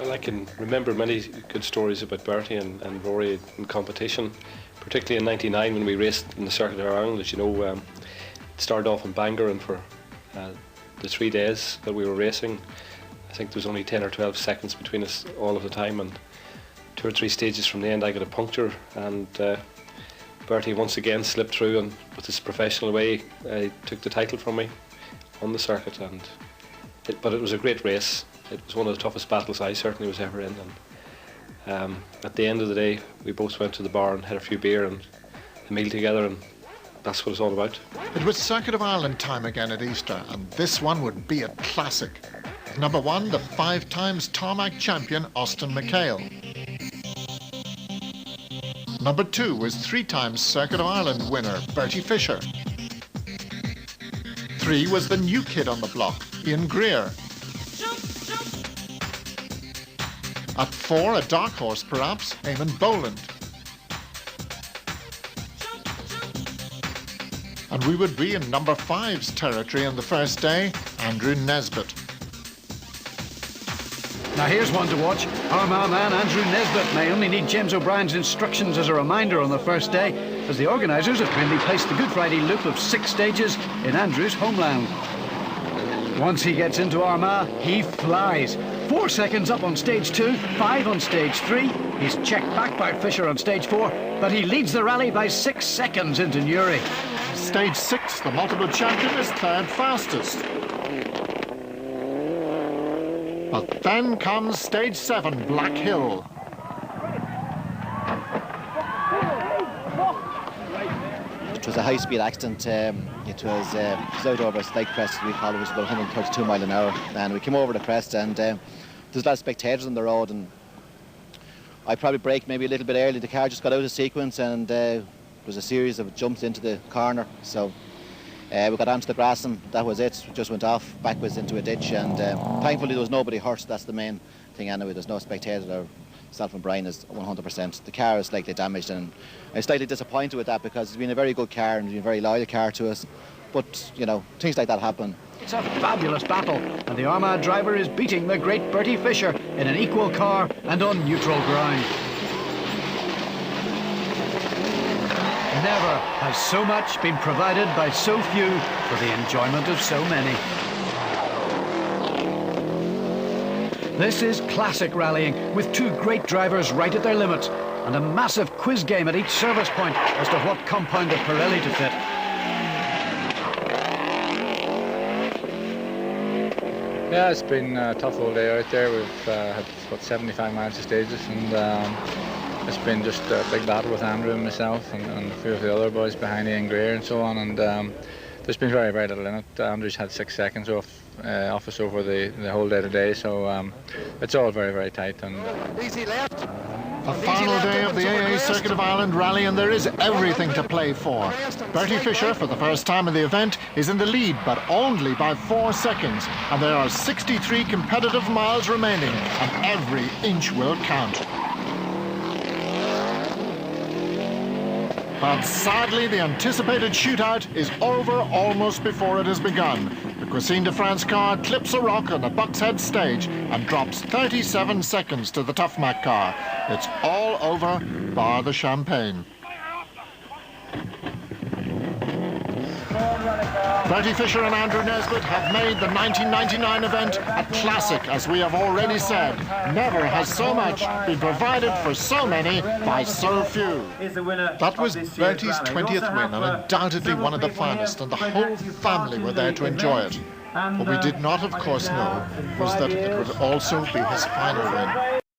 Well, I can remember many good stories about Bertie and Rory in competition, particularly in '99 when we raced in the Circuit of Ireland. As you know, it started off in Bangor, and for the 3 days that we were racing, I think there was only 10 or 12 seconds between us all of the time, and 2 or 3 stages from the end I got a puncture, and Bertie once again slipped through, and with his professional way took the title from me on the circuit. But it was a great race. It was one of the toughest battles I certainly was ever in, and at the end of the day we both went to the bar and had a few beer and a meal together, and that's what it's all about. It was Circuit of Ireland time again at Easter, and this one would be a classic. Number 1, the 5 times Tarmac champion Austin McHale. Number 2 was 3 times Circuit of Ireland winner Bertie Fisher. 3 was the new kid on the block, Ian Greer. At 4, a dark horse perhaps, Eamon Boland. And we would be in number 5's territory on the first day, Andrew Nesbitt. Now here's one to watch. Armagh man Andrew Nesbitt may only need James O'Brien's instructions as a reminder on the first day, as the organisers have kindly placed the Good Friday loop of 6 stages in Andrew's homeland. Once he gets into Armagh, he flies. 4 seconds up on stage 2, 5 on stage 3. He's checked back by Fisher on stage 4, but he leads the rally by 6 seconds into Newry. Stage 6, the multiple champion is 3rd fastest. But then comes stage 7, Black Hill. It was a high-speed accident. It was out over a slight crest, we call it, which was about 132 mile an hour. And we came over the crest, and there's a lot of spectators on the road, and I probably braked maybe a little bit early. The car just got out of sequence, and there was a series of jumps into the corner. So we got onto the grass, and that was it. We just went off backwards into a ditch, and thankfully there was nobody hurt. That's the main thing anyway. There's no spectators. Myself and Brian is 100%. The car is slightly damaged, and I'm slightly disappointed with that because it's been a very good car and a very loyal car to us. But, you know, things like that happen. It's a fabulous battle, and the Armagh driver is beating the great Bertie Fisher in an equal car and on neutral ground. Never has so much been provided by so few for the enjoyment of so many. This is classic rallying, with 2 great drivers right at their limits, and a massive quiz game at each service point as to what compound of Pirelli to fit. Yeah, it's been a tough all day out there. We've had, what, 75 miles of stages, and it's been just a big battle with Andrew and myself and a few of the other boys behind Ian Greer and so on, and there's been very, very little in it. Andrew's had 6 seconds off us over the whole day today, so it's all very, very tight. And easy left. The final day of the AA Circuit of Ireland rally, and there is everything to play for. Bertie Fisher, for the first time in the event, is in the lead, but only by 4 seconds. And there are 63 competitive miles remaining, and every inch will count. But sadly, the anticipated shootout is over almost before it has begun. The Cuisine de France car clips a rock on the Bucks Head stage and drops 37 seconds to the Tarmac car. It's all over, bar the champagne. Bertie Fisher and Andrew Nesbitt have made the 1999 event a classic, as we have already said. Never has so much been provided for so many by so few. That was Bertie's 20th win, and undoubtedly one of the finest, and the whole family were there to enjoy it. What we did not, of course, know was that it would also be his final win.